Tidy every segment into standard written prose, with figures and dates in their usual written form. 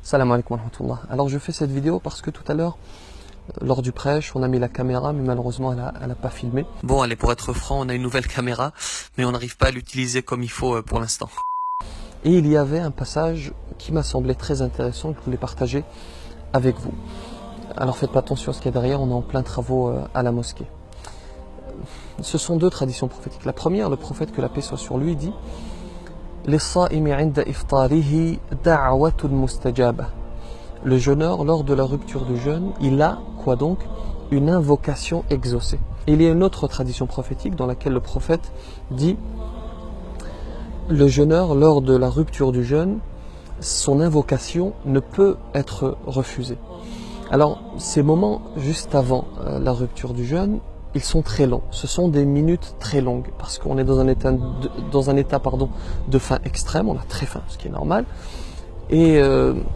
Salam alaikum wa rahmatullah. Alors je fais cette vidéo parce que tout à l'heure, lors du prêche, on a mis la caméra, mais malheureusement elle a pas filmé. Bon allez, pour être franc, on a une nouvelle caméra, mais on n'arrive pas à l'utiliser comme il faut pour l'instant. Et il y avait un passage qui m'a semblé très intéressant, que je voulais partager avec vous. Alors faites pas attention à ce qu'il y a derrière, on est en plein travaux à la mosquée. Ce sont deux traditions prophétiques. La première, le prophète, que la paix soit sur lui, dit لِلصَّائِمِ عِنْدَ إِفْطَارِهِ دَعْوَةٌ مُسْتَجَابَةٌ. Le jeûneur, lors de la rupture du jeûne, il a, quoi donc, une invocation exaucée. Et il y a une autre tradition prophétique dans laquelle le prophète dit le jeûneur, lors de la rupture du jeûne, son invocation ne peut être refusée. Alors, ces moments juste avant la rupture du jeûne, ils sont très longs. Ce sont des minutes très longues parce qu'on est dans un état, de faim extrême. On a très faim, ce qui est normal. Et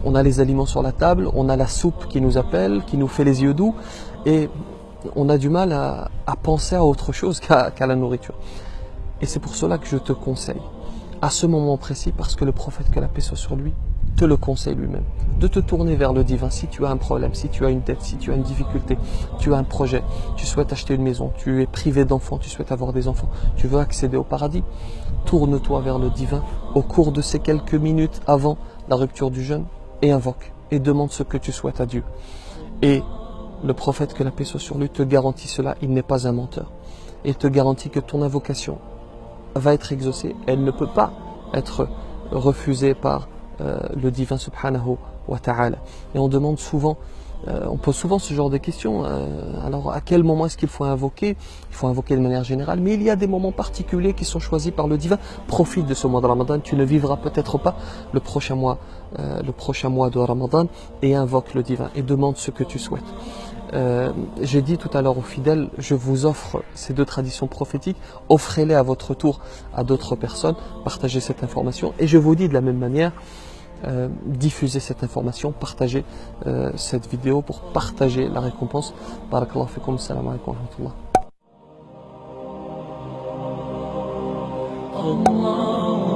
on a les aliments sur la table, on a la soupe qui nous appelle, qui nous fait les yeux doux, et on a du mal à penser à autre chose qu'à la nourriture. Et c'est pour cela que je te conseille, à ce moment précis, parce que le prophète, que la paix soit sur lui, te le conseille lui-même, de te tourner vers le divin si tu as un problème, si tu as une dette, si tu as une difficulté, tu as un projet, tu souhaites acheter une maison, tu es privé d'enfants, tu souhaites avoir des enfants, tu veux accéder au paradis. Tourne-toi vers le divin au cours de ces quelques minutes avant la rupture du jeûne et invoque et demande ce que tu souhaites à Dieu. Et le prophète, que la paix soit sur lui, te garantit cela, il n'est pas un menteur. Et te garantit que ton invocation va être exaucée, elle ne peut pas être refusée par le divin subhanahu wa ta'ala. Et on demande souvent, on pose souvent ce genre de questions. Alors à quel moment est-ce qu'il faut invoquer? Il faut invoquer de manière générale, mais il y a des moments particuliers qui sont choisis par le divin. Profite de ce mois de Ramadan, tu ne vivras peut-être pas le prochain mois de Ramadan, et invoque le divin et demande ce que tu souhaites. J'ai dit tout à l'heure aux fidèles, je vous offre ces deux traditions prophétiques, offrez-les à votre tour à d'autres personnes, partagez cette information, et je vous dis de la même manière, diffusez cette information, partagez cette vidéo pour partager la récompense. Barakallahu fikum, salam alaikum wa rahmatullah.